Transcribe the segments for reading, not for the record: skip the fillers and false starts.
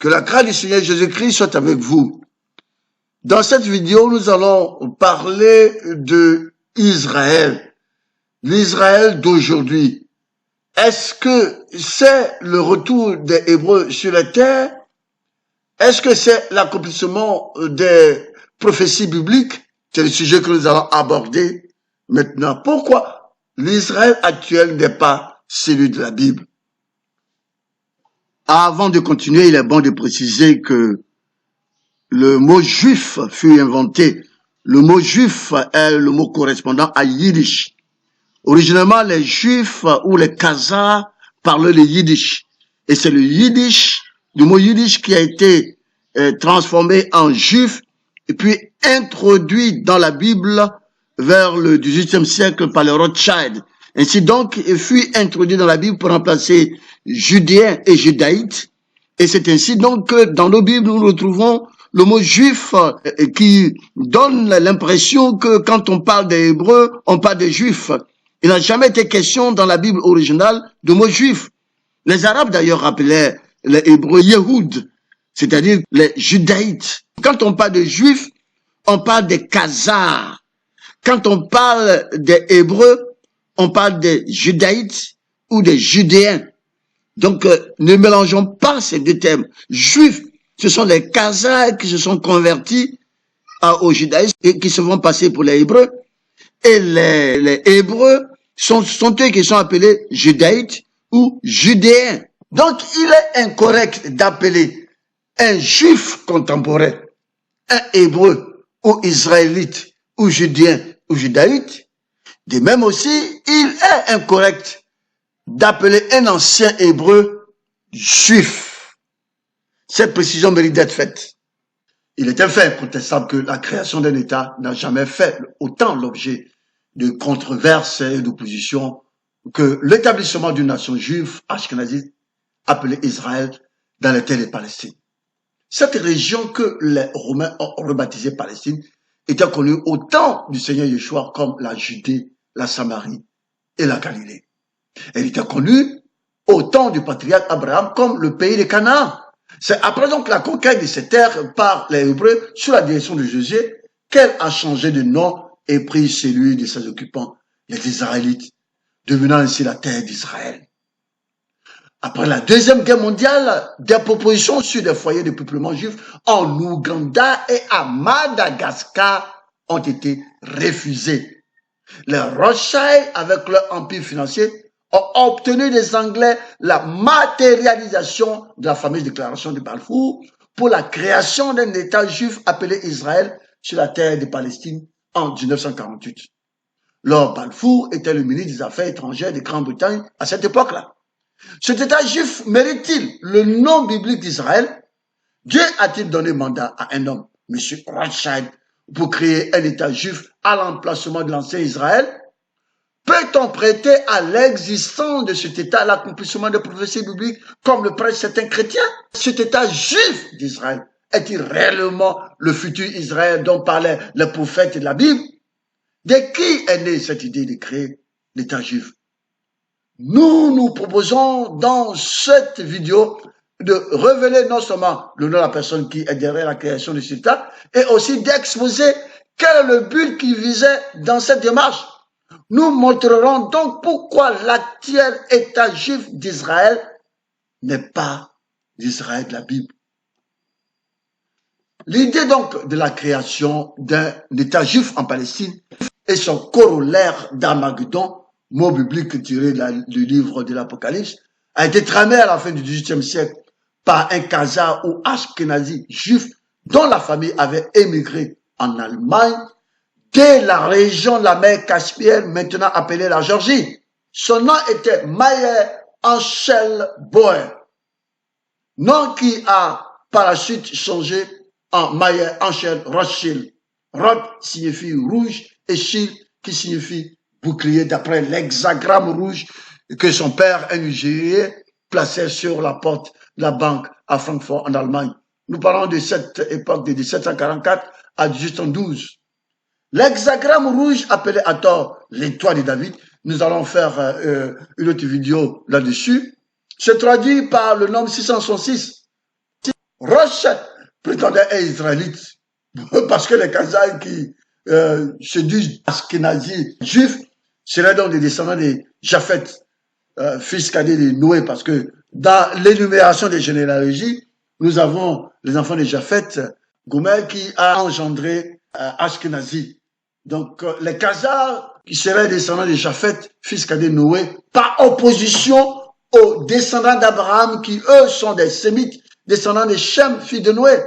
Que la grâce du Seigneur Jésus-Christ soit avec vous. Dans cette vidéo, nous allons parler de Israël, l'Israël d'aujourd'hui. Est-ce que c'est le retour des Hébreux sur la terre? Est-ce que c'est l'accomplissement des prophéties bibliques? C'est le sujet que nous allons aborder maintenant. Pourquoi l'Israël actuel n'est pas celui de la Bible? Avant de continuer, il est bon de préciser que le mot juif fut inventé. Le mot juif est le mot correspondant à yiddish. Originellement, les juifs ou les khazars parlaient le yiddish. Et c'est le yiddish, le mot yiddish qui a été transformé en juif et puis introduit dans la Bible vers le XVIIIe siècle par les Rothschild. Ainsi donc, il fut introduit dans la Bible pour remplacer judéen et judaïte. Et c'est ainsi donc que dans nos Bibles, nous retrouvons le mot juif qui donne l'impression que quand on parle des Hébreux, on parle des Juifs. Il n'a jamais été question dans la Bible originale de mot juif. Les Arabes d'ailleurs appelaient les Hébreux Yehoud, c'est-à-dire les Judaïtes. Quand on parle de Juifs, on parle des Khazars. Quand on parle des Hébreux, on parle des Judaïtes ou des Judéens. Donc, ne mélangeons pas ces deux termes. Juifs, ce sont les Khazars qui se sont convertis au judaïsme et qui se font passer pour les Hébreux. Et les Hébreux sont eux qui sont appelés Judaïtes ou Judéens. Donc, il est incorrect d'appeler un Juif contemporain, un Hébreu ou Israélite ou Judéen ou Judaïte. De même aussi, il est incorrect d'appeler un ancien Hébreu Juif. Cette précision mérite d'être faite. Il est un fait incontestable que la création d'un État n'a jamais fait autant l'objet de controverses et d'oppositions que l'établissement d'une nation juive ashkénazite appelée Israël dans les terres de Palestine. Cette région que les Romains ont rebaptisée Palestine était connue au temps du Seigneur Yeshua comme la Judée, la Samarie et la Galilée. Elle était connue au temps du patriarche Abraham comme le pays de Canaan. C'est après donc la conquête de ces terres par les Hébreux sous la direction de Josué qu'elle a changé de nom et pris celui de ses occupants, les Israélites, devenant ainsi la terre d'Israël. Après la Deuxième Guerre mondiale, des propositions sur des foyers de peuplement juif en Ouganda et à Madagascar ont été refusées. Les Rothschild, avec leur empire financier, ont obtenu des Anglais la matérialisation de la fameuse déclaration de Balfour pour la création d'un État juif appelé Israël sur la terre de Palestine en 1948. Lord Balfour était le ministre des Affaires étrangères de Grande-Bretagne à cette époque-là. Cet État juif mérite-t-il le nom biblique d'Israël? Dieu a-t-il donné mandat à un homme, M. Rothschild, pour créer un État juif à l'emplacement de l'ancien Israël? Peut-on prêter à l'existence de cet État l'accomplissement de prophéties bibliques comme le prêchent certains chrétiens? Cet État juif d'Israël est-il réellement le futur Israël dont parlaient les prophètes de la Bible? De qui est née cette idée de créer l'État juif? Nous proposons dans cette vidéo de révéler non seulement le nom de la personne qui est derrière la création de cet État, et aussi d'exposer quel est le but qui visait dans cette démarche. Nous montrerons donc pourquoi l'actuel État juif d'Israël n'est pas l'Israël de la Bible. L'idée donc de la création d'un État juif en Palestine et son corollaire d'Armageddon, mot biblique tiré du livre de l'Apocalypse, a été tramé à la fin du XVIIIe siècle par un Khazar ou Ashkenazi juif dont la famille avait émigré en Allemagne dès la région de la mer Caspienne, maintenant appelée la Géorgie. Son nom était Mayer Anshel Boer, nom qui a par la suite changé en Mayer Anshel Rothschild. Roth signifie rouge et Schild qui signifie bouclier, d'après l'hexagramme rouge que son père, un Nigérien, plaçait sur la porte de la banque à Francfort en Allemagne. Nous parlons de cette époque de 1744 à 1812. L'hexagramme rouge appelé à tort l'étoile de David, nous allons faire une autre vidéo là-dessus, se traduit par le nombre 666. Rothschild prétendait être israélite parce que les Kazakhs qui se disent ashkénazis juifs seraient donc des descendants de Japhet, fils cadet de Noé, parce que dans l'énumération des généalogies, nous avons les enfants de Japhet, Gomer, qui a engendré Ashkenazi. Donc, les Khazars, qui seraient descendants de Japhet, fils cadet de Noé, par opposition aux descendants d'Abraham, qui eux sont des Sémites, descendants de Shem, fils de Noé.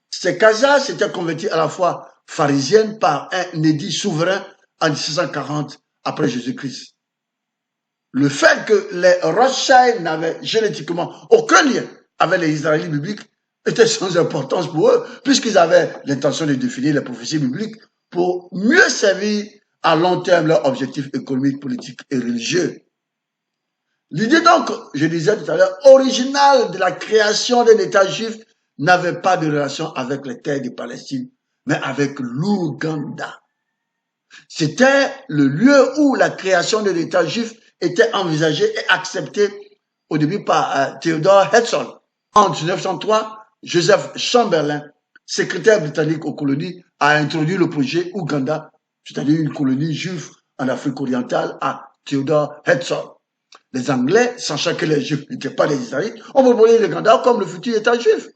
Ces Khazars s'étaient convertis à la foi pharisienne par un édit souverain en 1640 après Jésus-Christ. Le fait que les Rothschild n'avaient génétiquement aucun lien avec les Israélites bibliques était sans importance pour eux, puisqu'ils avaient l'intention de définir les prophéties bibliques pour mieux servir à long terme leurs objectifs économiques, politiques et religieux. L'idée donc, je disais tout à l'heure, originale de la création d'un État juif n'avait pas de relation avec les terres de Palestine, mais avec l'Ouganda. C'était le lieu où la création de l'État juif était envisagée et acceptée au début par Theodore Herzl. En 1903, Joseph Chamberlain, secrétaire britannique aux colonies, a introduit le projet Ouganda, c'est-à-dire une colonie juive en Afrique orientale, à Theodore Herzl. Les Anglais, sachant que les Juifs n'étaient pas des Israélites, ont proposé l'Ouganda comme le futur État juif.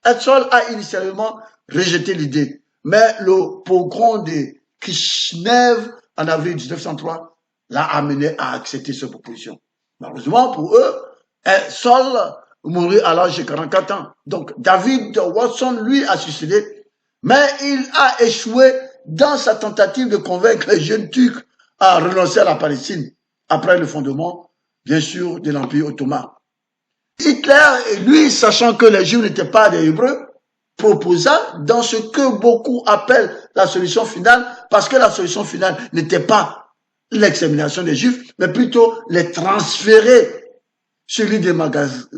Herzl a initialement rejeté l'idée, mais le pogrom de Kishinev en avril 1903 l'a amené à accepter cette proposition. Malheureusement pour eux, Herzl mourut à l'âge de 44 ans. Donc David Watson, lui, a suicidé, mais il a échoué dans sa tentative de convaincre les jeunes Turcs à renoncer à la Palestine après le fondement, bien sûr, de l'Empire ottoman. Hitler, lui, sachant que les Juifs n'étaient pas des Hébreux, proposa dans ce que beaucoup appellent la solution finale, parce que la solution finale n'était pas l'extermination des Juifs, mais plutôt les transférer sur l'île de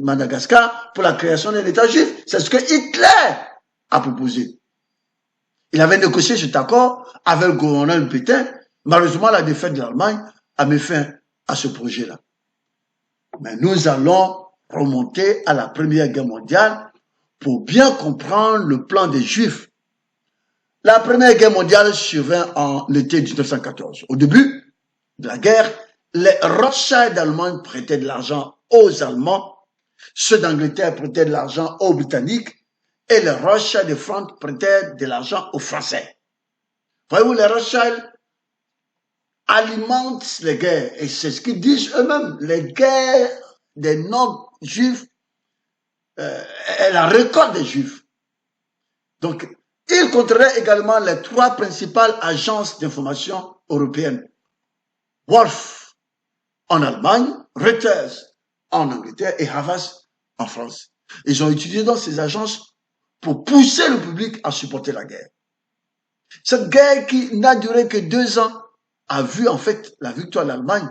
Madagascar pour la création d'un État juif. C'est ce que Hitler a proposé. Il avait négocié cet accord avec le gouverneur Pétain. Malheureusement, la défaite de l'Allemagne a mis fin à ce projet-là. Mais nous allons remonter à la Première Guerre mondiale pour bien comprendre le plan des Juifs. La Première Guerre mondiale survint en l'été 1914. Au début de la guerre, les Rothschild allemands prêtaient de l'argent aux Allemands, ceux d'Angleterre prêtaient de l'argent aux Britanniques et les Rothschild de France prêtaient de l'argent aux Français. Voyez-vous, les Rothschild alimentent les guerres et c'est ce qu'ils disent eux-mêmes. Les guerres des non-juifs est la récolte des juifs. Donc, ils contrôlaient également les trois principales agences d'information européennes. Wolf en Allemagne, Reuters en Angleterre et Havas en France. Ils ont utilisé dans ces agences pour pousser le public à supporter la guerre. Cette guerre qui n'a duré que 2 ans a vu en fait la victoire de l'Allemagne.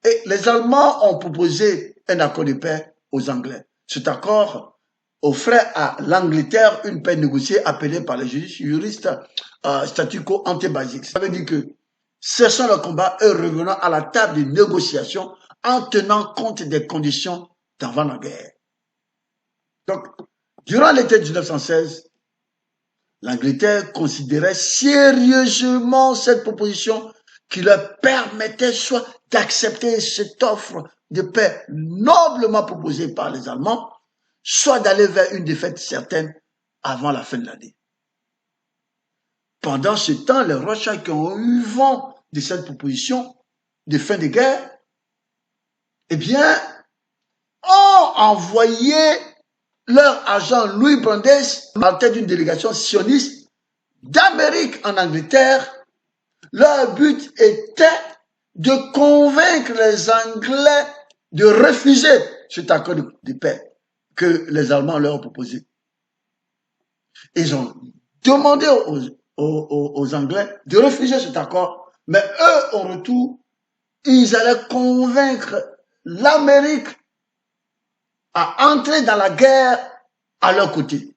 Et les Allemands ont proposé un accord de paix aux Anglais. Cet accord offrait à l'Angleterre une paix négociée appelée par les juristes statu quo ante basic. Ça veut dire que cessons le combat et revenons à la table de négociation en tenant compte des conditions d'avant la guerre. Donc, durant l'été 1916, l'Angleterre considérait sérieusement cette proposition qui leur permettait soit d'accepter cette offre de paix noblement proposée par les Allemands, soit d'aller vers une défaite certaine avant la fin de l'année. Pendant ce temps, les Rothschild qui ont eu vent de cette proposition de fin de guerre, eh bien, ont envoyé leur agent Louis Brandeis en tête d'une délégation sioniste d'Amérique en Angleterre. Leur but était de convaincre les Anglais de refuser cet accord de paix que les Allemands leur ont proposé. Ils ont demandé aux Anglais de refuser cet accord, mais eux, en retour, ils allaient convaincre l'Amérique à entrer dans la guerre à leur côté.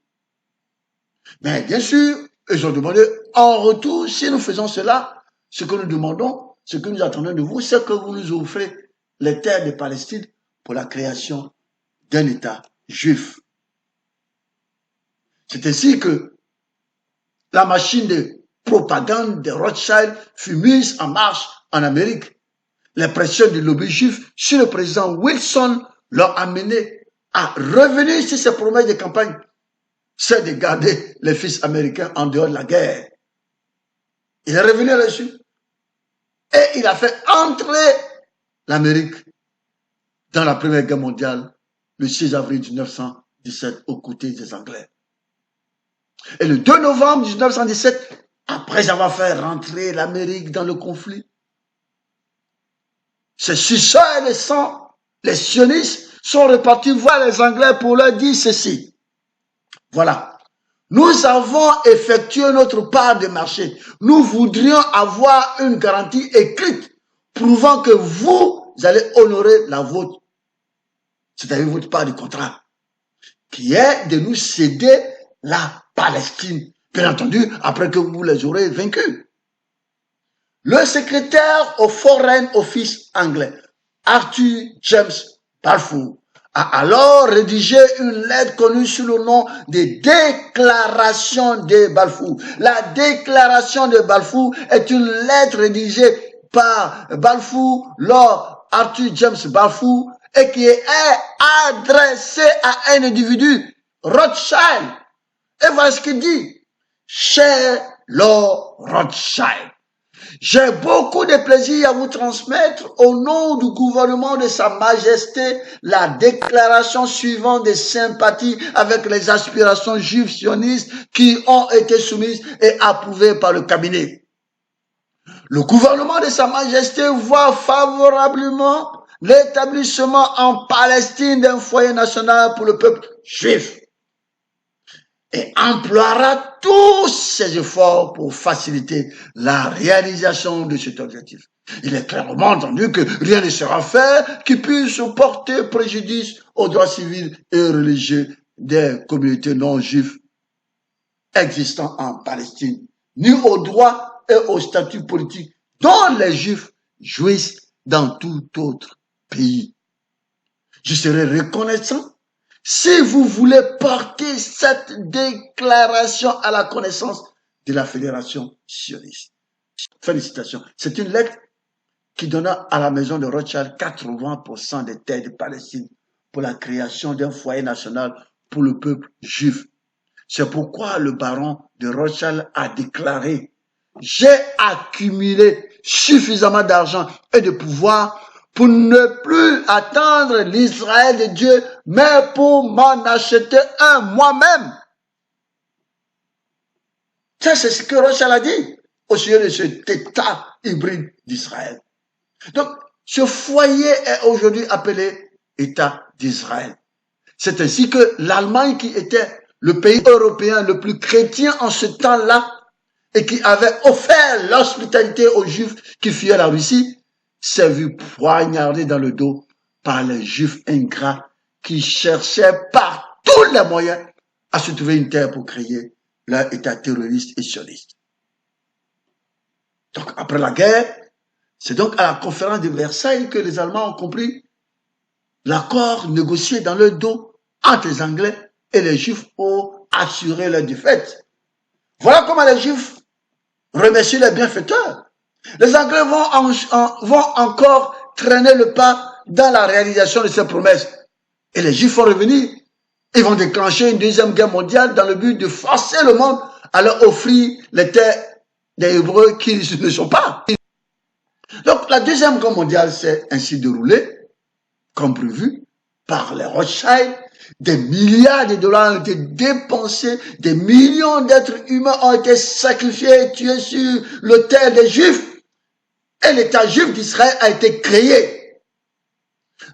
Mais bien sûr, ils ont demandé, en retour, si nous faisons cela, ce que nous demandons, ce que nous attendons de vous, c'est que vous nous offrez les terres de Palestine pour la création d'un État juif. C'est ainsi que la machine de propagande de Rothschild fut mise en marche en Amérique. Les pressions du lobby juif sur le président Wilson l'ont amené à revenir sur ses promesses de campagne, c'est de garder les fils américains en dehors de la guerre. Il est revenu là-dessus et il a fait entrer l'Amérique dans la Première Guerre mondiale le 6 avril 1917 aux côtés des Anglais. Et le 2 novembre 1917, après avoir fait rentrer l'Amérique dans le conflit, ces suceurs de sang, les sionistes, sont repartis voir les Anglais pour leur dire ceci. Voilà, nous avons effectué notre part de marché. Nous voudrions avoir une garantie écrite prouvant que vous allez honorer la vôtre, c'est-à-dire votre part du contrat, qui est de nous céder la Palestine, bien entendu, après que vous les aurez vaincus. Le secrétaire au Foreign Office anglais, Arthur James Balfour, a alors rédigé une lettre connue sous le nom de Déclaration de Balfour. La Déclaration de Balfour est une lettre rédigée par Balfour, Lord Arthur James Balfour, et qui est adressée à un individu, Rothschild. Et voilà ce qu'il dit. Cher Lord Rothschild, j'ai beaucoup de plaisir à vous transmettre au nom du gouvernement de Sa Majesté la déclaration suivante de sympathie avec les aspirations juives sionistes qui ont été soumises et approuvées par le cabinet. Le gouvernement de Sa Majesté voit favorablement l'établissement en Palestine d'un foyer national pour le peuple juif et emploiera tous ses efforts pour faciliter la réalisation de cet objectif. Il est clairement entendu que rien ne sera fait qui puisse porter préjudice aux droits civils et religieux des communautés non juives existant en Palestine, ni aux droits et au statut politique dont les juifs jouissent dans tout autre pays. Je serai reconnaissant si vous voulez porter cette déclaration à la connaissance de la Fédération sioniste. Félicitations. C'est une lettre qui donna à la maison de Rothschild 80% des terres de Palestine pour la création d'un foyer national pour le peuple juif. C'est pourquoi le baron de Rothschild a déclaré « J'ai accumulé suffisamment d'argent et de pouvoir pour ne plus attendre l'Israël de Dieu, mais pour m'en acheter un moi-même. » Ça, c'est ce que Rothschild a dit au sujet de cet État hybride d'Israël. Donc, ce foyer est aujourd'hui appelé État d'Israël. C'est ainsi que l'Allemagne, qui était le pays européen le plus chrétien en ce temps-là, et qui avait offert l'hospitalité aux Juifs qui fuyaient la Russie, s'est vu poignardé dans le dos par les Juifs ingrats qui cherchaient par tous les moyens à se trouver une terre pour créer leur État terroriste et sioniste. Donc, après la guerre, c'est donc à la conférence de Versailles que les Allemands ont compris l'accord négocié dans leur dos entre les Anglais et les Juifs pour assurer leur défaite. Voilà comment les Juifs remercient les bienfaiteurs. Les Anglais vont encore traîner le pas dans la réalisation de ces promesses. Et les Juifs vont revenir. Ils vont déclencher une deuxième guerre mondiale dans le but de forcer le monde à leur offrir les terres des Hébreux qui ne sont pas. Donc la deuxième guerre mondiale s'est ainsi déroulée, comme prévu, par les Rothschild. Des milliards de dollars ont été dépensés, des millions d'êtres humains ont été sacrifiés et tués sur l'autel des Juifs. Et l'État juif d'Israël a été créé.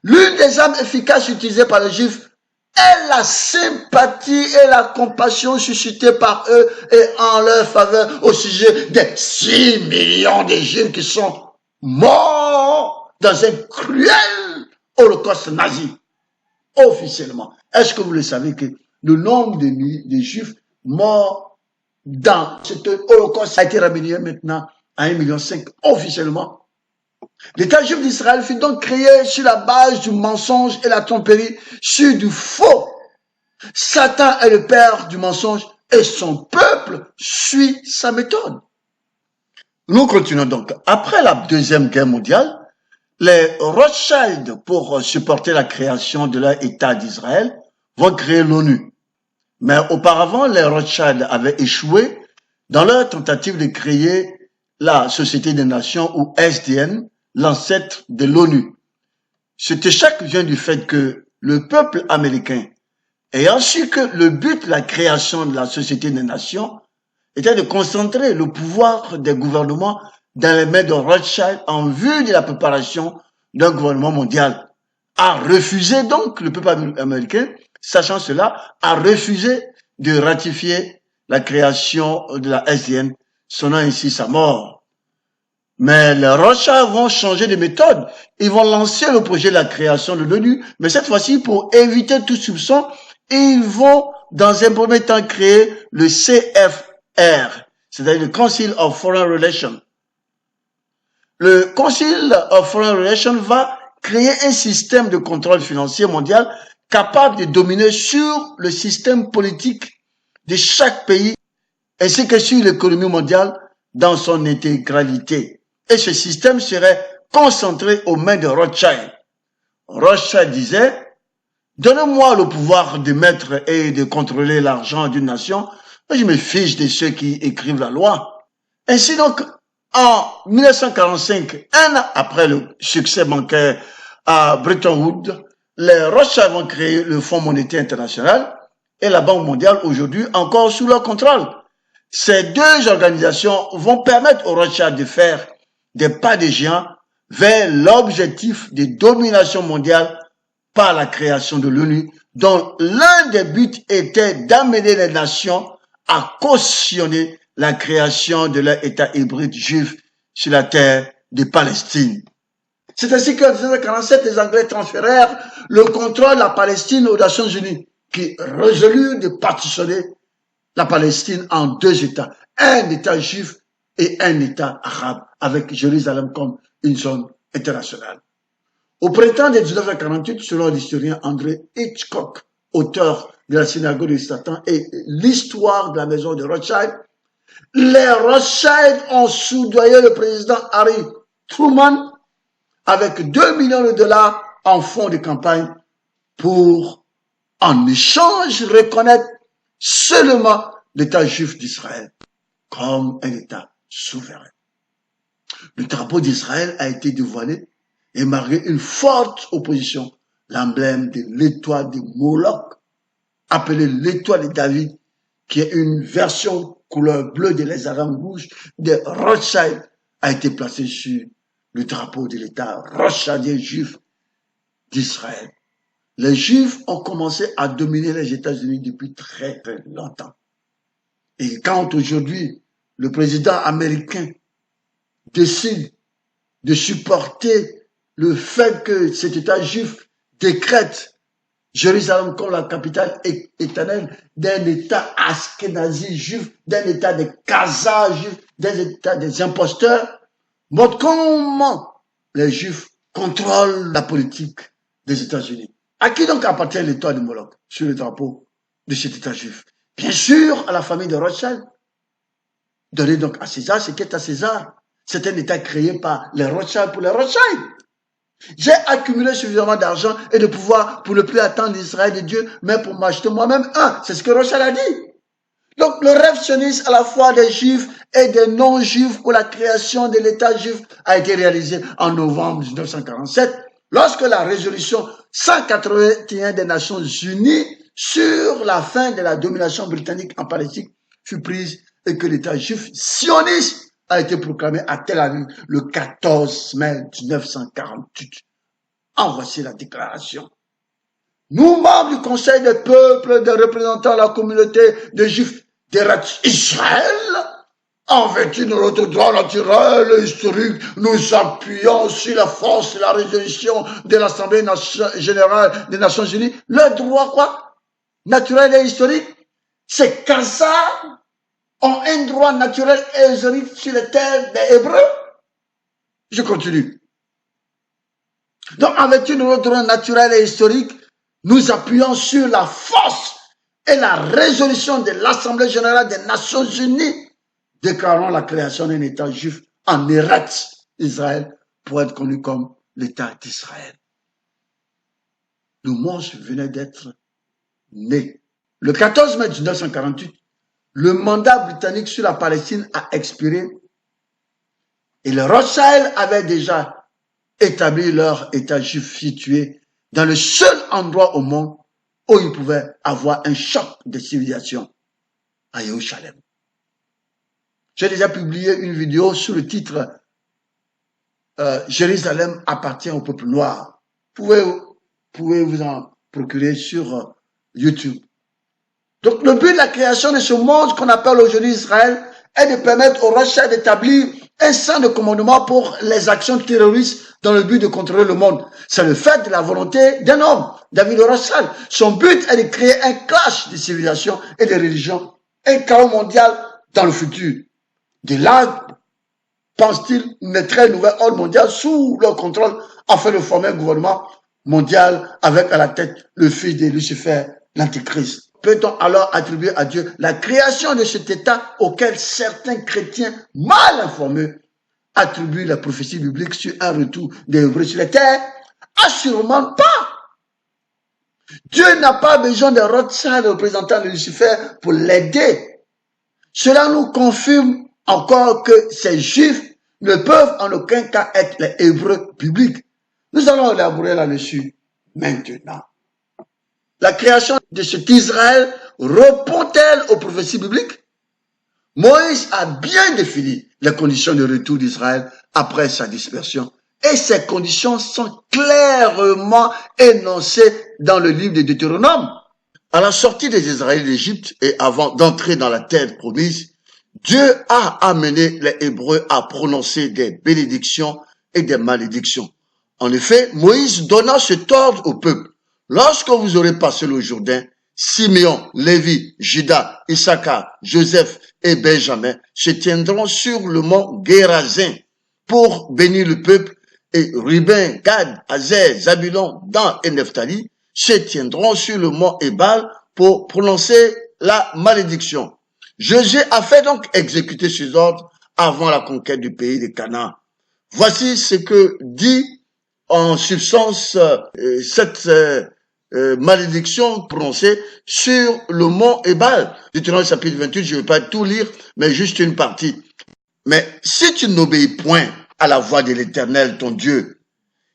L'une des armes efficaces utilisées par les Juifs est la sympathie et la compassion suscitées par eux et en leur faveur au sujet des 6 millions de Juifs qui sont morts dans un cruel holocauste nazi. Officiellement. Est-ce que vous le savez que le nombre de Juifs morts dans cet holocauste a été ramené maintenant à 1,5 million officiellement? L'État juif d'Israël fut donc créé sur la base du mensonge et la tromperie, sur du faux. Satan est le père du mensonge et son peuple suit sa méthode. Nous continuons donc. Après la Deuxième Guerre mondiale, les Rothschild, pour supporter la création de leur État d'Israël, vont créer l'ONU. Mais auparavant, les Rothschild avaient échoué dans leur tentative de créer la Société des Nations ou SDN, l'ancêtre de l'ONU. Cet échec vient du fait que le peuple américain, ayant su que le but de la création de la Société des Nations était de concentrer le pouvoir des gouvernements dans les mains de Rothschild en vue de la préparation d'un gouvernement mondial, a refusé donc, le peuple américain, sachant cela, a refusé de ratifier la création de la SDN, sonnant ainsi sa mort. Mais les Rothschild vont changer de méthode. Ils vont lancer le projet de la création de l'ONU, mais cette fois-ci, pour éviter tout soupçon, ils vont, dans un premier temps, créer le CFR, c'est-à-dire le Council of Foreign Relations. Le Council of Foreign Relations va créer un système de contrôle financier mondial capable de dominer sur le système politique de chaque pays ainsi que sur l'économie mondiale dans son intégralité. Et ce système serait concentré aux mains de Rothschild. Rothschild disait, donnez-moi le pouvoir de mettre et de contrôler l'argent d'une nation, je me fiche de ceux qui écrivent la loi. Ainsi donc, en 1945, un an après le succès bancaire à Bretton Woods, les Rothschild vont créer le Fonds monétaire international et la Banque mondiale aujourd'hui encore sous leur contrôle. Ces deux organisations vont permettre aux Rothschild de faire des pas de géant vers l'objectif de domination mondiale par la création de l'ONU, dont l'un des buts était d'amener les nations à cautionner la création de leur État hybride juif sur la terre de Palestine. C'est ainsi qu'en 1947, les Anglais transférèrent le contrôle de la Palestine aux Nations Unies, qui résolurent de partitionner la Palestine en deux États, un État juif et un État arabe, avec Jérusalem comme une zone internationale. Au printemps de 1948, selon l'historien André Hitchcock, auteur de la synagogue de Satan et l'histoire de la maison de Rothschild, les Rothschild ont soudoyé le président Harry Truman avec 2 millions de dollars en fonds de campagne pour, en échange, reconnaître seulement l'État juif d'Israël comme un État souverain. Le drapeau d'Israël a été dévoilé et malgré une forte opposition, l'emblème de l'étoile de Moloch, appelé l'étoile de David, qui est une version couleur bleue de l'hexagone rouge de Rothschild, a été placé sur le drapeau de l'État rothschildien juif d'Israël. Les Juifs ont commencé à dominer les États-Unis depuis très très longtemps. Et quand aujourd'hui le président américain décide de supporter le fait que cet État juif décrète Jérusalem comme la capitale éternelle d'un État ashkénazi juif, d'un État des Khazars juifs, d'un État des imposteurs, montre comment les Juifs contrôlent la politique des États-Unis. À qui donc appartient l'étoile de Moloch sur le drapeau de cet État juif? Bien sûr, à la famille de Rothschild. Donnez donc à César ce qui est à César. C'est un État créé par les Rothschild pour les Rothschild. J'ai accumulé suffisamment d'argent et de pouvoir pour ne plus attendre Israël de Dieu, mais pour m'acheter moi-même un. C'est ce que Rothschild a dit. Donc le rêve sioniste à la fois des Juifs et des non-Juifs pour la création de l'État juif a été réalisé en novembre 1947, lorsque la résolution 181 des Nations Unies sur la fin de la domination britannique en Palestine fut prise et que l'État juif sioniste a été proclamé à Tel Aviv le 14 mai 1948. En voici la déclaration. Nous, membres du Conseil des peuples, des représentants de la communauté des Juifs d'Eretz Israël, en vertu de notre droit naturel et historique, nous appuyons sur la force de la résolution de l'Assemblée générale des Nations Unies. Le droit quoi? Naturel et historique? Ces Khazars ont un droit naturel et historique sur les terres des Hébreux? Je continue. Donc, en vertu de notre droit naturel et historique, nous appuyons sur la force et la résolution de l'Assemblée générale des Nations unies déclarant la création d'un État juif en Eretz Israël pour être connu comme l'État d'Israël. Le monstre venait d'être né. Le 14 mai 1948, le mandat britannique sur la Palestine a expiré et les Rothschild avaient déjà établi leur État juif situé dans le seul endroit au monde où ils pouvaient avoir un choc de civilisation, à Jérusalem. J'ai déjà publié une vidéo sous le titre Jérusalem appartient au peuple noir. Vous pouvez vous en procurer sur YouTube. Donc le but de la création de ce monde qu'on appelle aujourd'hui Israël est de permettre aux Rothschild d'établir un centre de commandement pour les actions terroristes dans le but de contrôler le monde. C'est le fait de la volonté d'un homme, David Rothschild. Son but est de créer un clash de civilisations et de religions, un chaos mondial dans le futur. De là, pense-t-il, naîtrait une nouvelle ordre mondiale sous leur contrôle afin de former un gouvernement mondial avec à la tête le fils de Lucifer, l'Antichrist. Peut-on alors attribuer à Dieu la création de cet État auquel certains chrétiens mal informés attribuent la prophétie biblique sur un retour des Hébreux sur la terre? Assurément pas. Dieu n'a pas besoin de Rothschild, représentant de Lucifer, pour l'aider. Cela nous confirme encore que ces Juifs ne peuvent en aucun cas être les Hébreux bibliques. Nous allons élaborer là-dessus maintenant. La création de cet Israël répond-elle aux prophéties bibliques? Moïse a bien défini les conditions de retour d'Israël après sa dispersion. Et ces conditions sont clairement énoncées dans le livre de Deutéronome. À la sortie des Israélites d'Égypte et avant d'entrer dans la terre promise, Dieu a amené les Hébreux à prononcer des bénédictions et des malédictions. En effet, Moïse donna cet ordre au peuple. Lorsque vous aurez passé le Jourdain, Simeon, Lévi, Juda, Issachar, Joseph et Benjamin se tiendront sur le mont Gérazim pour bénir le peuple, et Ruben, Gad, Azer, Zabulon, Dan et Nephtali se tiendront sur le mont Ébal pour prononcer la malédiction. Josué a fait donc exécuter ses ordres avant la conquête du pays de Canaan. Voici ce que dit en substance cette malédiction prononcée sur le mont Ébal. Deutéronome chapitre 28, je ne vais pas tout lire, mais juste une partie. Mais si tu n'obéis point à la voix de l'Éternel, ton Dieu,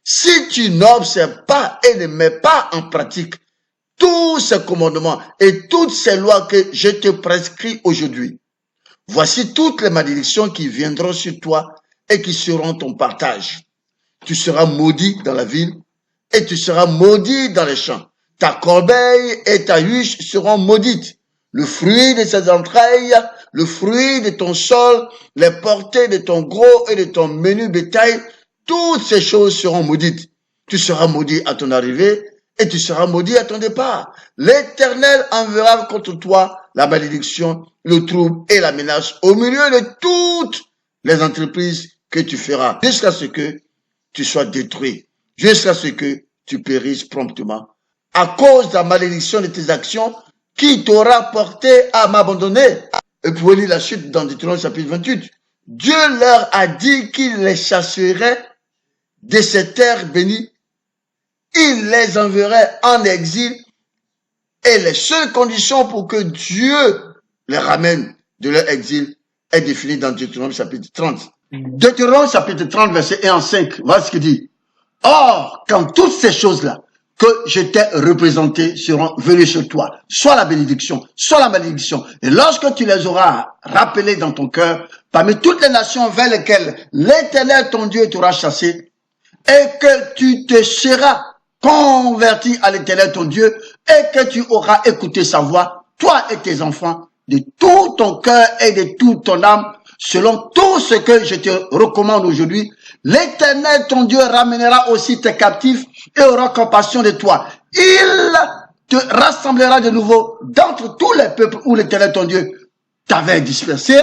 si tu n'observes pas et ne mets pas en pratique tous ces commandements et toutes ces lois que je te prescris aujourd'hui, voici toutes les malédictions qui viendront sur toi et qui seront ton partage. Tu seras maudit dans la ville et tu seras maudit dans les champs. Ta corbeille et ta huche seront maudites. Le fruit de ses entrailles, le fruit de ton sol, les portées de ton gros et de ton menu bétail, toutes ces choses seront maudites. Tu seras maudit à ton arrivée et tu seras maudit à ton départ. L'Éternel enverra contre toi la malédiction, le trouble et la menace au milieu de toutes les entreprises que tu feras, jusqu'à ce que tu sois détruit, jusqu'à ce que tu périsses promptement, à cause de la malédiction de tes actions qui t'aura porté à m'abandonner. Et vous pouvez lire la suite dans Deutéronome chapitre 28. Dieu leur a dit qu'il les chasserait de ces terres bénies. Il les enverrait en exil. Et les seules conditions pour que Dieu les ramène de leur exil est définies dans Deutéronome chapitre 30. Deutéronome chapitre 30, verset 1 à 5. Voilà ce qu'il dit. Or, quand toutes ces choses-là que je t'ai représentées seront venues sur toi, soit la bénédiction, soit la malédiction, et lorsque tu les auras rappelées dans ton cœur, parmi toutes les nations vers lesquelles l'Éternel ton Dieu t'aura chassé, et que tu te seras converti à l'Éternel ton Dieu, et que tu auras écouté sa voix, toi et tes enfants, de tout ton cœur et de toute ton âme, selon tout ce que je te recommande aujourd'hui, l'Éternel ton Dieu ramènera aussi tes captifs et aura compassion de toi. Il te rassemblera de nouveau d'entre tous les peuples où l'Éternel ton Dieu t'avait dispersé.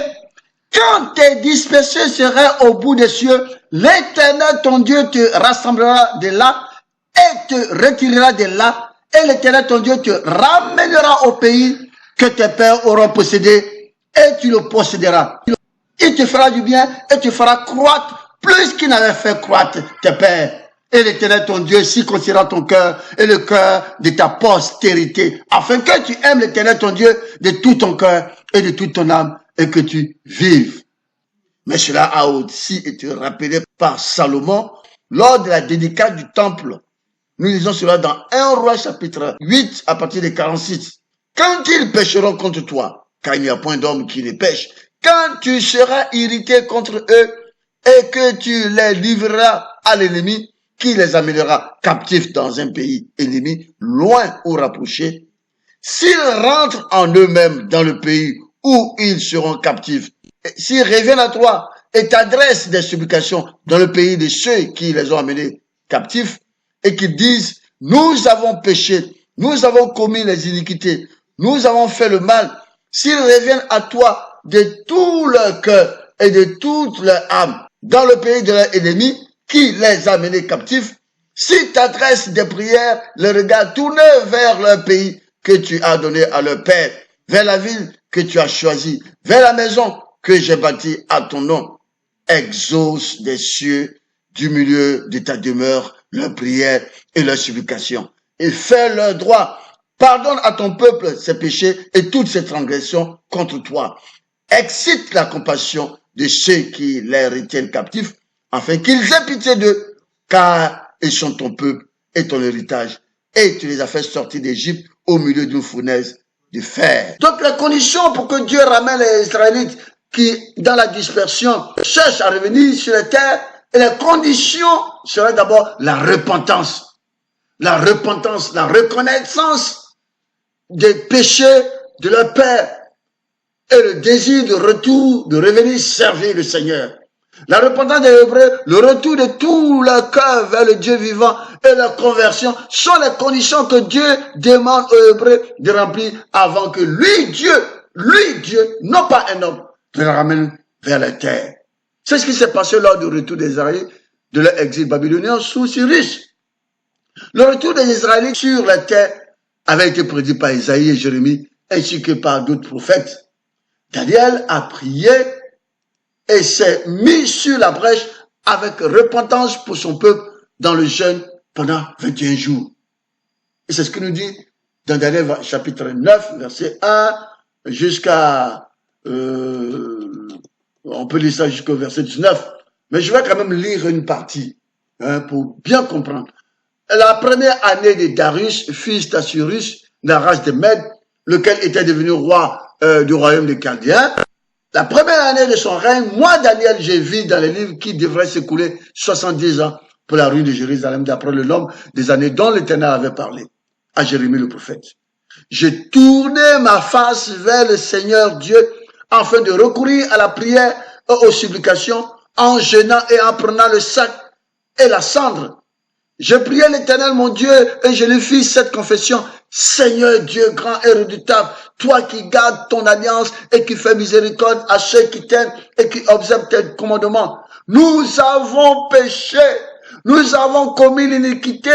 Quand tes dispersés seraient au bout des cieux, l'Éternel ton Dieu te rassemblera de là et te retirera de là et l'Éternel ton Dieu te ramènera au pays que tes pères auront possédé et tu le posséderas. Il te fera du bien et tu feras croître plus qu'il n'avait fait croître tes pères. Et l'Éternel ton Dieu circoncira ton cœur et le cœur de ta postérité, afin que tu aimes l'Éternel ton Dieu de tout ton cœur et de toute ton âme et que tu vives. Mais cela a aussi été rappelé par Salomon lors de la dédicace du temple. Nous lisons cela dans 1 Roi chapitre 8 à partir de 46. Quand ils pécheront contre toi, car il n'y a point d'homme qui les pêche, quand tu seras irrité contre eux et que tu les livreras à l'ennemi, qui les amènera captifs dans un pays ennemi, loin ou rapproché, s'ils rentrent en eux-mêmes dans le pays où ils seront captifs, s'ils reviennent à toi et t'adressent des supplications dans le pays de ceux qui les ont amenés captifs, et qu'ils disent, nous avons péché, nous avons commis les iniquités, nous avons fait le mal, s'ils reviennent à toi de tout leur cœur et de toute leur âme dans le pays de leur ennemi qui les a menés captifs, s'ils t'adressent des prières, le regard tourné vers leur pays que tu as donné à leur père, vers la ville que tu as choisie, vers la maison que j'ai bâtie à ton nom, exauce des cieux du milieu de ta demeure leurs prières et leurs supplications, et fais leur droit. Pardonne à ton peuple ses péchés et toutes ses transgressions contre toi. Excite la compassion de ceux qui les retiennent captifs, afin qu'ils aient pitié d'eux, car ils sont ton peuple et ton héritage, et tu les as fait sortir d'Égypte au milieu d'une fournaise de fer. Donc les conditions pour que Dieu ramène les Israélites qui, dans la dispersion, cherchent à revenir sur la terre, et les conditions seraient d'abord la repentance, la reconnaissance des péchés de leur père et le désir de retour, de revenir servir le Seigneur. La repentance des Hébreux, le retour de tout leur cœur vers le Dieu vivant et la conversion sont les conditions que Dieu demande aux Hébreux de remplir avant que lui, Dieu, non pas un homme, les ramène vers la terre. C'est ce qui s'est passé lors du retour des Israélites de leur exil babylonien sous Cyrus. Le retour des Israélites sur la terre avait été prédit par Isaïe et Jérémie, ainsi que par d'autres prophètes. Daniel a prié et s'est mis sur la brèche avec repentance pour son peuple dans le jeûne pendant 21 jours. Et c'est ce que nous dit dans Daniel chapitre 9, verset 1 jusqu'à... on peut lire ça jusqu'au verset 19. Mais je vais quand même lire une partie pour bien comprendre. La première année de Darius, fils d'Assyrus, de la race des Mèdes, lequel était devenu roi du royaume des Chaldéens, la première année de son règne, moi, Daniel, j'ai vu dans les livres qu'il devrait s'écouler 70 ans pour la ruine de Jérusalem, d'après le nombre des années dont l'Éternel avait parlé à Jérémie le prophète. J'ai tourné ma face vers le Seigneur Dieu afin de recourir à la prière et aux supplications en jeûnant et en prenant le sac et la cendre. Je priais l'Éternel mon Dieu et je lui fis cette confession. Seigneur Dieu grand et redoutable, toi qui gardes ton alliance et qui fais miséricorde à ceux qui t'aiment et qui observent tes commandements. Nous avons péché, nous avons commis l'iniquité,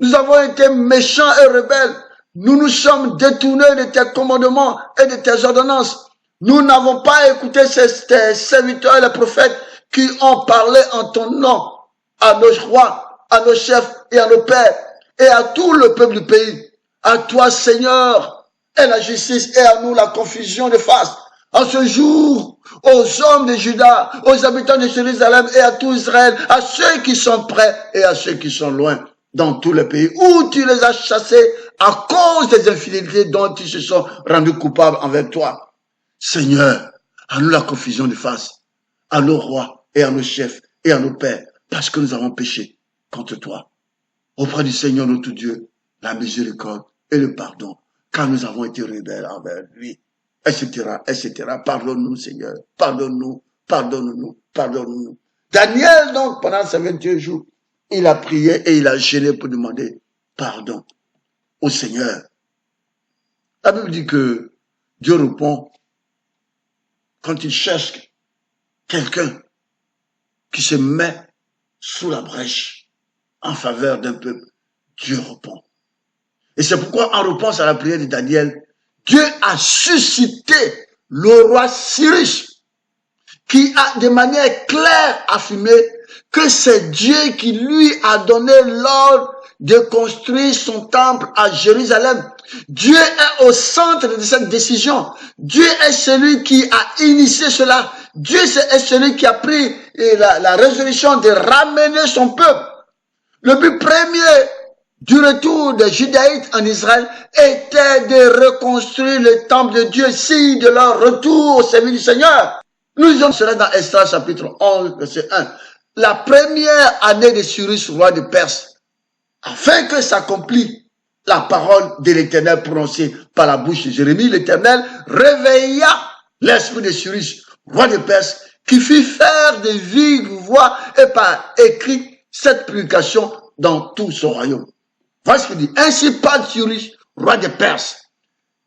nous avons été méchants et rebelles. Nous nous sommes détournés de tes commandements et de tes ordonnances. Nous n'avons pas écouté tes serviteurs et les prophètes qui ont parlé en ton nom à nos rois, à nos chefs et à nos pères et à tout le peuple du pays. À toi, Seigneur, est la justice et à nous la confusion de face. En ce jour, aux hommes de Juda, aux habitants de Jérusalem et à tout Israël, à ceux qui sont près et à ceux qui sont loin, dans tout le pays où tu les as chassés à cause des infidélités dont ils se sont rendus coupables envers toi. Seigneur, à nous la confusion de face, à nos rois et à nos chefs et à nos pères, parce que nous avons péché contre toi. Auprès du Seigneur notre Dieu, la miséricorde et le pardon, car nous avons été rebelles envers lui, etc., etc. Pardonne-nous, Seigneur, pardonne-nous, pardonne-nous, pardonne-nous. Daniel, donc, pendant ces 21 jours, il a prié et il a gêné pour demander pardon au Seigneur. La Bible dit que Dieu répond quand il cherche quelqu'un qui se met sous la brèche en faveur d'un peuple. Dieu répond. Et c'est pourquoi, en réponse à la prière de Daniel, Dieu a suscité le roi Cyrus, qui a de manière claire affirmé que c'est Dieu qui lui a donné l'ordre de construire son temple à Jérusalem. Dieu est au centre de cette décision. Dieu est celui qui a initié cela. Dieu est celui qui a pris la résolution de ramener son peuple. Le but premier du retour des Judaïtes en Israël était de reconstruire le temple de Dieu, signe de leur retour au service du Seigneur. Nous lisons cela dans Esdras chapitre 11, verset 1. La première année de Cyrus, roi de Perse, afin que s'accomplisse la parole de l'Éternel prononcée par la bouche de Jérémie, l'Éternel réveilla l'esprit de Cyrus, roi de Perse, qui fit faire de vive voix et par écrit cette publication dans tout son royaume. Voilà ce qu'il dit. Ainsi parle Cyrus, roi de Perse.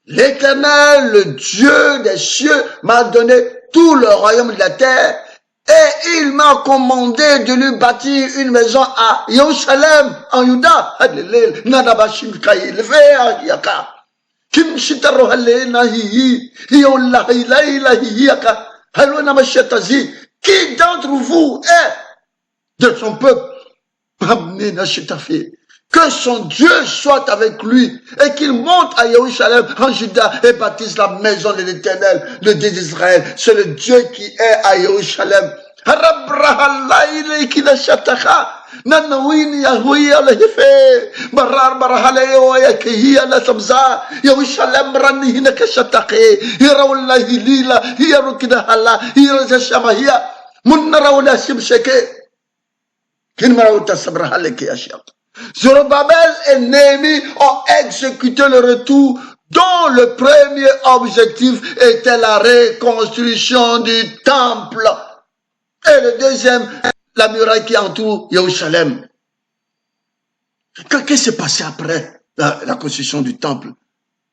L'Éternel, le Dieu des cieux, m'a donné tout le royaume de la terre et il m'a commandé de lui bâtir une maison à Jérusalem, en Juda. Qui d'entre vous est de son peuple? Que son Dieu soit avec lui et qu'il monte à Jérusalem en Juda et bâtisse la maison de l'Éternel, le Dieu d'Israël. C'est le Dieu qui est à Jérusalem. Zorobabel et Néhémie ont exécuté le retour dont le premier objectif était la reconstruction du temple. Et le deuxième, la muraille qui entoure Jérusalem. Qu'est-ce qui s'est passé après la construction du temple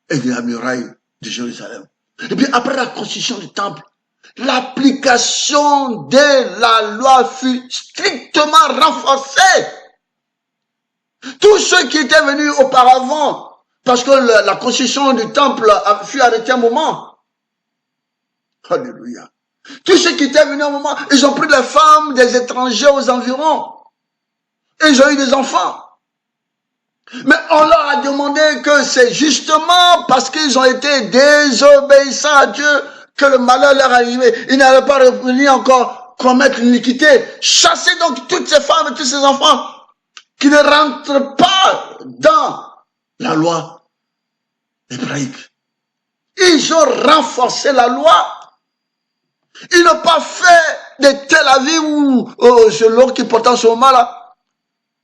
et de la muraille de Jérusalem? Et puis après la construction du temple, l'application de la loi fut strictement renforcée. Tous ceux qui étaient venus auparavant, parce que la construction du temple fut arrêtée un moment. Alléluia. Tous ceux qui étaient venus un moment, ils ont pris les femmes des étrangers aux environs. Et ils ont eu des enfants. Mais on leur a demandé que c'est justement parce qu'ils ont été désobéissants à Dieu que le malheur leur est arrivé. Ils n'allaient pas revenir encore commettre l'iniquité. Chassez donc toutes ces femmes et tous ces enfants qui ne rentrent pas dans la loi hébraïque. Ils ont renforcé la loi. Ils n'ont pas fait de Tel Aviv ou selon qui porte en ce moment-là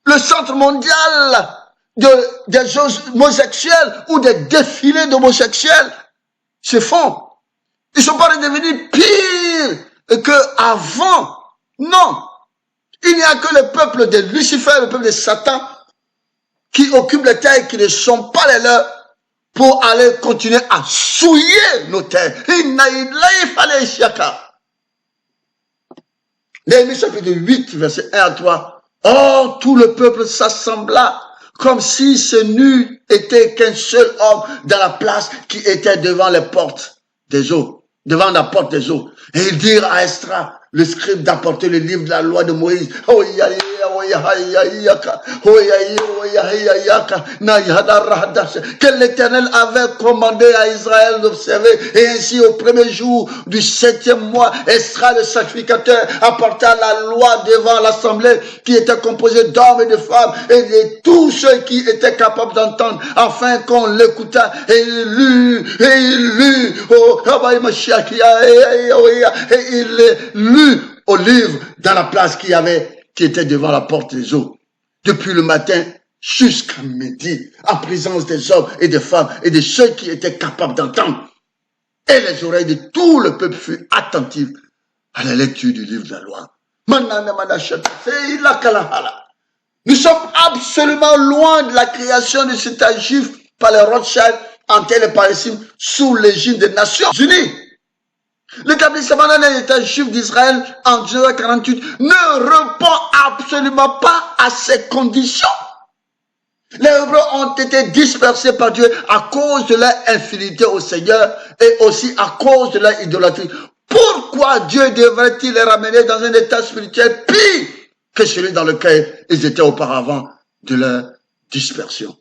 le centre mondial des homosexuels ou des défilés d'homosexuels se font. Ils ne sont pas devenus pires qu'avant. Non. Il n'y a que le peuple de Lucifer, le peuple de Satan, qui occupent les terres qui ne sont pas les leurs pour aller continuer à souiller nos terres. Néhémie chapitre 8, verset 1 à 3. Or, tout le peuple s'assembla comme si ce n'eût été qu'un seul homme dans la place qui était devant les portes des eaux, devant la porte des eaux. Et ils dirent à Esdras, le scribe, d'apporter le livre de la loi de Moïse. Que l'Éternel avait commandé à Israël d'observer. Et ainsi, au premier jour du 7e mois, Esdras, le sacrificateur, apporta la loi devant l'assemblée qui était composée d'hommes et de femmes et de tous ceux qui étaient capables d'entendre, afin qu'on l'écoutât. Et il lut, et il lut au livre dans la place qui était devant la porte des eaux. Depuis le matin jusqu'à midi, en présence des hommes et des femmes et de ceux qui étaient capables d'entendre. Et les oreilles de tout le peuple furent attentives à la lecture du livre de la loi. Nous sommes absolument loin de la création de cet État juif par les Rothschild en terre et Palestine sous l'égide des Nations Unies. L'établissement d'un État juif d'Israël en 1948 ne répond absolument pas à ces conditions. Les Hébreux ont été dispersés par Dieu à cause de leur infidélité au Seigneur et aussi à cause de leur idolâtrie. Pourquoi Dieu devrait-il les ramener dans un état spirituel pire que celui dans lequel ils étaient auparavant de leur dispersion?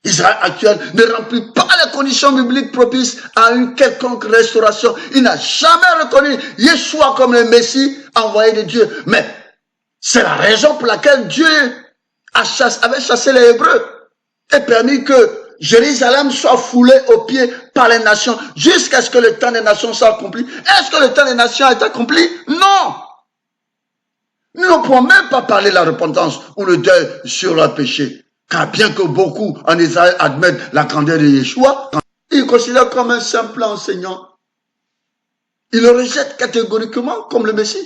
Israël actuel ne remplit pas les conditions bibliques propices à une quelconque restauration. Il n'a jamais reconnu Yeshua comme le Messie envoyé de Dieu. Mais c'est la raison pour laquelle Dieu avait chassé les Hébreux et permis que Jérusalem soit foulée aux pieds par les nations jusqu'à ce que le temps des nations soit accompli. Est-ce que le temps des nations est accompli? Non! Nous ne pouvons même pas parler de la repentance ou le deuil sur leur péché. Car bien que beaucoup en Israël admettent la grandeur de Yeshua, ils le considèrent comme un simple enseignant. Ils le rejettent catégoriquement comme le Messie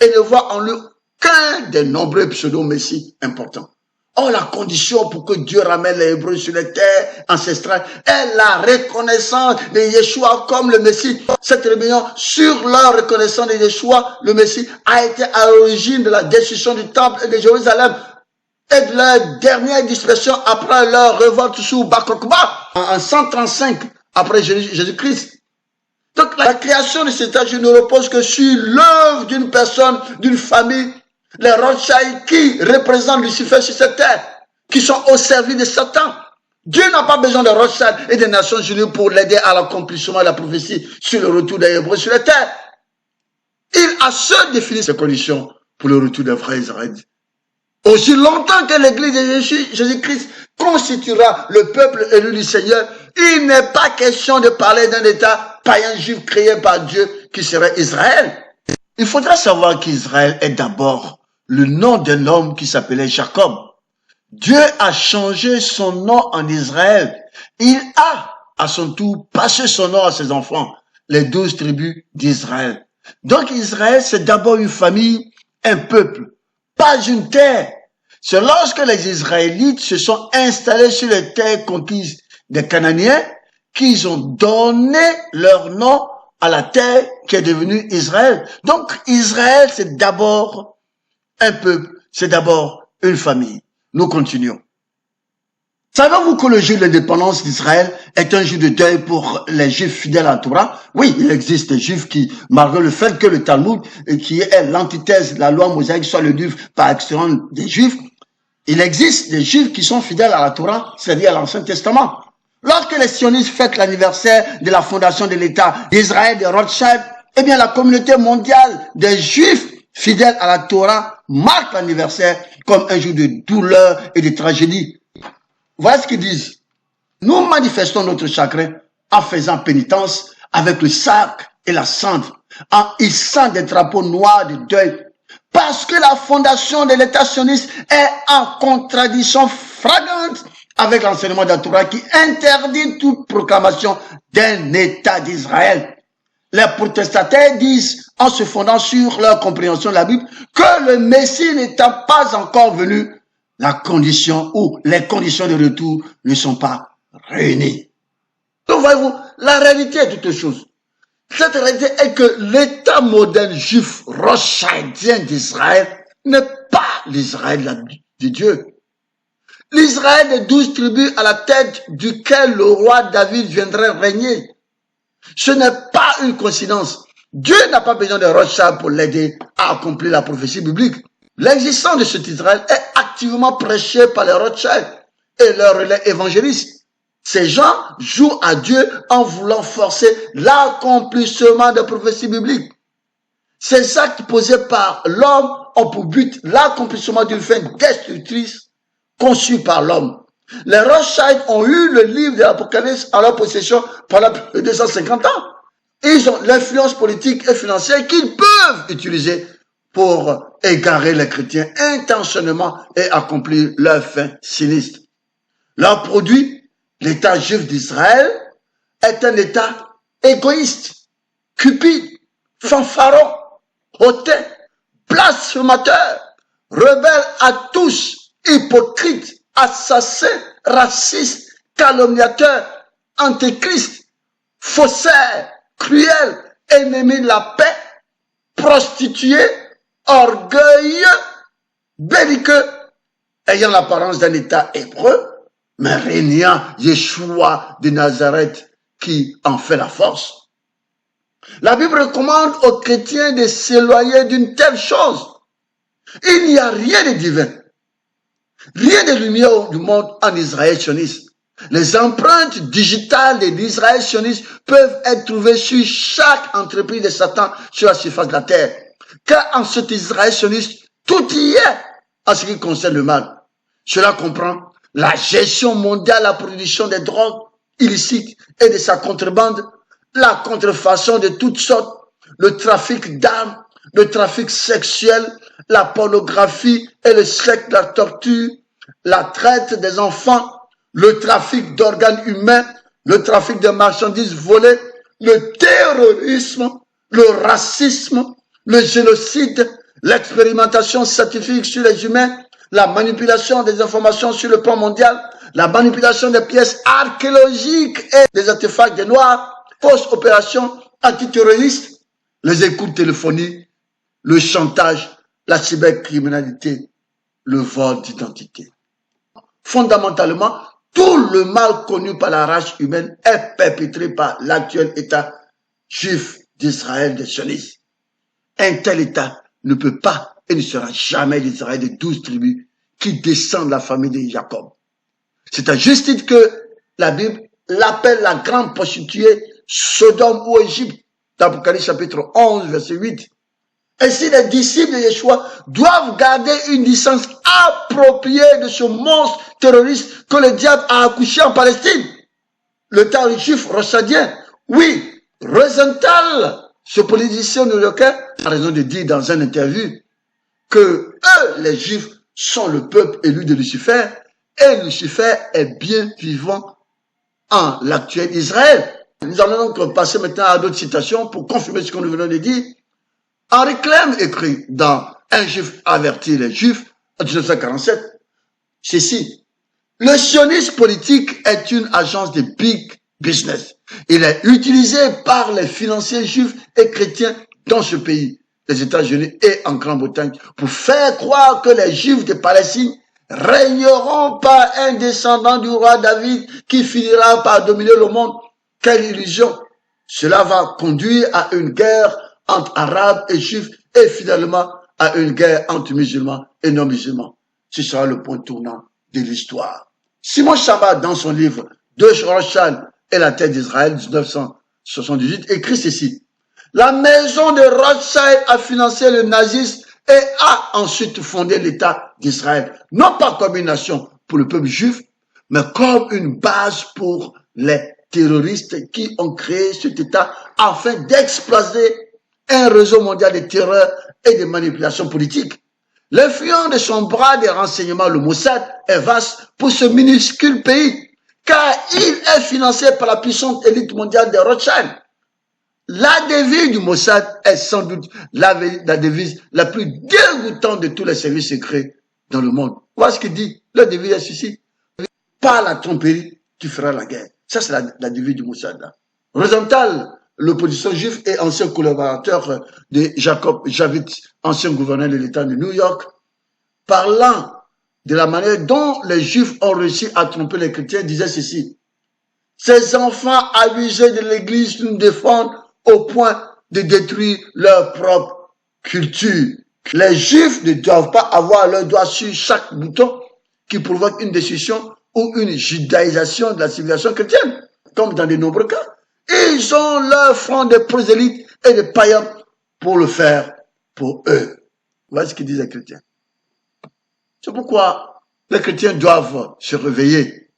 et ne voient en lui qu'un des nombreux pseudo-messies importants. Or, la condition pour que Dieu ramène les Hébreux sur les terres ancestrales est la reconnaissance de Yeshua comme le Messie. Cette rébellion sur leur reconnaissance de Yeshua, le Messie, a été à l'origine de la destruction du temple et de Jérusalem et de leur dernière dispersion après leur révolte sous Bar Kokhba en 135 après Jésus-Christ. Donc la création de cet âge ne repose que sur l'œuvre d'une personne, d'une famille, les Rothschild qui représentent Lucifer sur cette terre, qui sont au service de Satan. Dieu n'a pas besoin de Rothschild et des Nations Unies pour l'aider à l'accomplissement de la prophétie sur le retour des Hébreux sur la terre. Il a seul défini ses conditions pour le retour des vrais Israélites. Aussi longtemps que l'église de Jésus-Christ constituera le peuple élu du Seigneur, il n'est pas question de parler d'un État païen juif créé par Dieu qui serait Israël. Il faudra savoir qu'Israël est d'abord le nom d'un homme qui s'appelait Jacob. Dieu a changé son nom en Israël. Il a, à son tour, passé son nom à ses enfants, les 12 tribus d'Israël. Donc Israël, c'est d'abord une famille, un peuple, pas une terre. C'est lorsque les Israélites se sont installés sur les terres conquises des Cananéens qu'ils ont donné leur nom à la terre qui est devenue Israël. Donc Israël, c'est d'abord un peuple, c'est d'abord une famille. Nous continuons. Savez-vous que le jour de l'indépendance d'Israël est un jour de deuil pour les Juifs fidèles à la Torah? Oui, il existe des Juifs qui, malgré le fait que le Talmud, qui est l'antithèse de la loi mosaïque, soit le livre par excellence des Juifs, il existe des Juifs qui sont fidèles à la Torah, c'est-à-dire à l'Ancien Testament. Lorsque les sionistes fêtent l'anniversaire de la fondation de l'État d'Israël de Rothschild, eh bien la communauté mondiale des Juifs fidèles à la Torah marque l'anniversaire comme un jour de douleur et de tragédie. Voilà ce qu'ils disent. Nous manifestons notre chagrin en faisant pénitence avec le sac et la cendre, en hissant des drapeaux noirs de deuil, parce que la fondation de l'État sioniste est en contradiction flagrante avec l'enseignement de la Torah qui interdit toute proclamation d'un État d'Israël. Les protestataires disent, en se fondant sur leur compréhension de la Bible, que le Messie n'étant pas encore venu, la condition ou les conditions de retour ne sont pas réunies. Donc voyez-vous, la réalité est toute chose. Cette réalité est que l'État moderne juif rothschildien d'Israël n'est pas l'Israël de Dieu. L'Israël des 12 tribus à la tête duquel le roi David viendrait régner. Ce n'est pas une coïncidence. Dieu n'a pas besoin de Rothschild pour l'aider à accomplir la prophétie biblique. L'existence de cet Israël est activement prêchée par les Rothschild et leurs relais évangélistes. Ces gens jouent à Dieu en voulant forcer l'accomplissement des prophéties bibliques. Ces actes posés par l'homme ont pour but l'accomplissement d'une fin destructrice conçue par l'homme. Les Rothschild ont eu le livre de l'Apocalypse en leur possession pendant plus de 250 ans. Ils ont l'influence politique et financière qu'ils peuvent utiliser pour égarer les chrétiens intentionnellement et accomplir leur fin sinistre. Leur produit, l'État juif d'Israël, est un État égoïste, cupide, fanfaron, hautain, blasphémateur, rebelle à tous, hypocrite, assassin, raciste, calomniateur, antéchrist, faussaire, cruel, ennemi de la paix, prostitué, orgueilleux, belliqueux, ayant l'apparence d'un État hébreu, mais régnant Yeshua de Nazareth qui en fait la force. La Bible recommande aux chrétiens de s'éloigner d'une telle chose. Il n'y a rien de divin, rien de lumière du monde en Israël sioniste. Les empreintes digitales de l'Israël sioniste peuvent être trouvées sur chaque entreprise de Satan sur la surface de la terre. Car en cet Israël sioniste, tout y est en ce qui concerne le mal. Cela comprend la gestion mondiale de la production des drogues illicites et de sa contrebande, la contrefaçon de toutes sortes, le trafic d'armes, le trafic sexuel, la pornographie et le sexe de la torture, la traite des enfants, le trafic d'organes humains, le trafic de marchandises volées, le terrorisme, le racisme, le génocide, l'expérimentation scientifique sur les humains, la manipulation des informations sur le plan mondial, la manipulation des pièces archéologiques et des artefacts des Noirs, fausses opérations antiterroristes, les écoutes téléphoniques, le chantage, la cybercriminalité, le vol d'identité. Fondamentalement, tout le mal connu par la race humaine est perpétré par l'actuel État juif d'Israël des sionistes. Un tel État ne peut pas et ne sera jamais l'Israël des 12 tribus qui descendent de la famille de Jacob. C'est à juste titre que la Bible l'appelle la grande prostituée Sodome ou Égypte, d'Apocalypse chapitre 11, verset 8. Ainsi, les disciples de Yeshua doivent garder une distance appropriée de ce monstre terroriste que le diable a accouché en Palestine. Le terme juif rossadien, oui, Rosenthal, ce politicien new-yorkais, a raison de dire dans une interview que eux, les juifs, sont le peuple élu de Lucifer et Lucifer est bien vivant en l'actuel Israël. Nous allons donc passer maintenant à d'autres citations pour confirmer ce que nous venons de dire. Henri Clem écrit dans Un juif avertit les juifs en 1947 ceci. Le sionisme politique est une agence de big business. Il est utilisé par les financiers juifs et chrétiens dans ce pays, les États-Unis et en Grande-Bretagne, pour faire croire que les juifs de Palestine régneront par un descendant du roi David qui finira par dominer le monde. Quelle illusion! Cela va conduire à une guerre entre arabes et juifs et finalement à une guerre entre musulmans et non-musulmans. Ce sera le point tournant de l'histoire. Simon Chabad, dans son livre « De Rothschild et la terre d'Israël » 1978, écrit ceci. La maison de Rothschild a financé le nazisme et a ensuite fondé l'État d'Israël, non pas comme une nation pour le peuple juif, mais comme une base pour les terroristes qui ont créé cet État afin d'exploser un réseau mondial de terreur et de manipulation politique. L'influence de son bras de renseignement, le Mossad, est vaste pour ce minuscule pays, car il est financé par la puissante élite mondiale des Rothschild. La devise du Mossad est sans doute la devise la plus dégoûtante de tous les services secrets dans le monde. Voilà ce qu'il dit. La devise est ceci. Pas la tromperie qui fera la guerre. Ça, c'est la devise du Mossad. Rosenthal, l'opposition juive et ancien collaborateur de Jacob Javits, ancien gouverneur de l'État de New York, parlant de la manière dont les juifs ont réussi à tromper les chrétiens, disait ceci. Ces enfants abusés de l'Église nous défendent au point de détruire leur propre culture. Les juifs ne doivent pas avoir leur doigt sur chaque bouton qui provoque une destruction ou une judaïsation de la civilisation chrétienne, comme dans de nombreux cas. Ils ont leur front de prosélytes et de païens pour le faire pour eux. Voilà ce qu'ils disent les chrétiens. C'est pourquoi les chrétiens doivent se réveiller.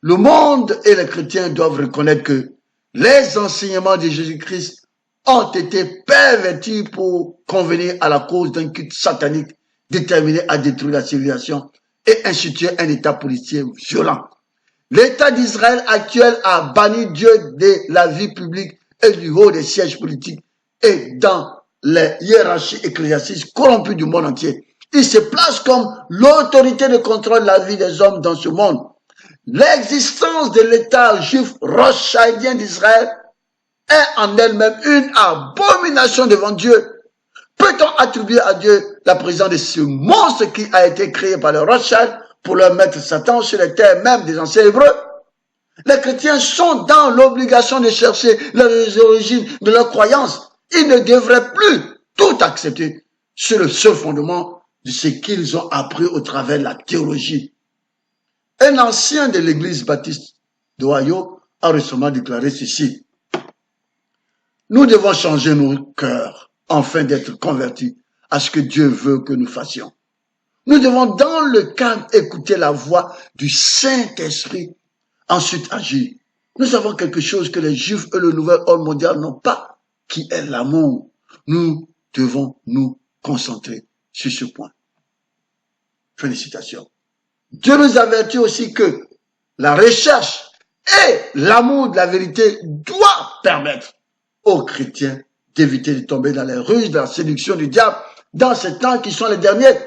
Le monde et les chrétiens doivent reconnaître que les enseignements de Jésus-Christ ont été pervertis pour convenir à la cause d'un culte satanique déterminé à détruire la civilisation et instituer un État politique violent. L'État d'Israël actuel a banni Dieu de la vie publique et du haut des sièges politiques et dans les hiérarchies ecclésiastiques corrompues du monde entier. Il se place comme l'autorité de contrôle de la vie des hommes dans ce monde. L'existence de l'État juif rothschildien d'Israël est en elle-même une abomination devant Dieu. Peut-on attribuer à Dieu la présence de ce monstre qui a été créé par le Rothschild pour leur mettre Satan sur les terres même des anciens Hébreux? Les chrétiens sont dans l'obligation de chercher les origines de leurs croyances. Ils ne devraient plus tout accepter sur le seul fondement de ce qu'ils ont appris au travers de la théologie. Un ancien de l'église baptiste d'Ohio a récemment déclaré ceci. Nous devons changer nos cœurs afin d'être convertis à ce que Dieu veut que nous fassions. Nous devons dans le calme écouter la voix du Saint-Esprit, ensuite agir. Nous avons quelque chose que les Juifs et le nouvel ordre mondial n'ont pas, qui est l'amour. Nous devons nous concentrer sur ce point. Félicitations. Dieu nous avertit aussi que la recherche et l'amour de la vérité doivent permettre aux chrétiens d'éviter de tomber dans les ruses de la séduction du diable dans ces temps qui sont les derniers.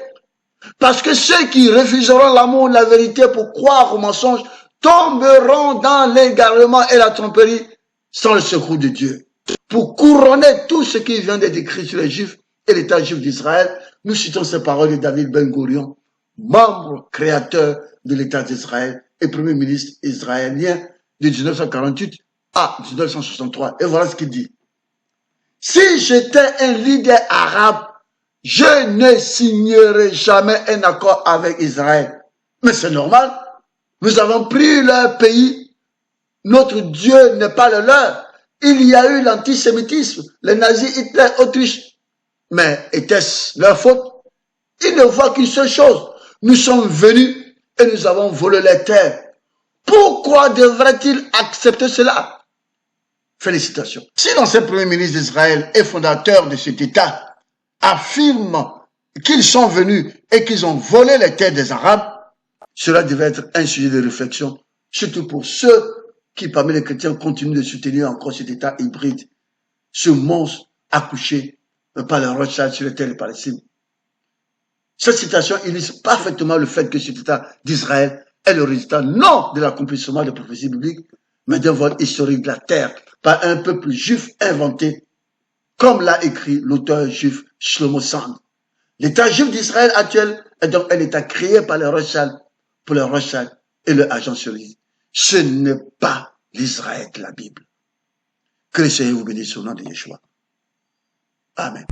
Parce que ceux qui refuseront l'amour de la vérité pour croire au mensonge tomberont dans l'égarement et la tromperie sans le secours de Dieu. Pour couronner tout ce qui vient d'être écrit sur les Juifs et l'État juif d'Israël, nous citons ces paroles de David Ben Gurion, membre créateur de l'État d'Israël et premier ministre israélien de 1948 à 1963. Et voilà ce qu'il dit. Si j'étais un leader arabe, je ne signerai jamais un accord avec Israël. Mais c'est normal. Nous avons pris leur pays. Notre Dieu n'est pas le leur. Il y a eu l'antisémitisme, les nazis, Hitler, Autriche. Mais était-ce leur faute? Ils ne voient qu'une seule chose. Nous sommes venus et nous avons volé les terres. Pourquoi devrait-il accepter cela? Félicitations. Si l'ancien premier ministre d'Israël et fondateur de cet État affirme qu'ils sont venus et qu'ils ont volé les terres des Arabes, cela devait être un sujet de réflexion, surtout pour ceux qui, parmi les chrétiens, continuent de soutenir encore cet État hybride, ce monstre accouché par le Rothschild sur les terres de Palestine. Cette citation illustre parfaitement le fait que cet État d'Israël est le résultat non de l'accomplissement des prophéties bibliques, mais d'un vol historique de la terre par un peuple juif inventé, comme l'a écrit l'auteur juif Shlomo Sand. L'État juif d'Israël actuel est donc un État créé par les Rothschild, pour les Rothschild et leur agent sioniste. Ce n'est pas l'Israël de la Bible. Que le Seigneur vous bénisse au nom de Yeshua. Amen.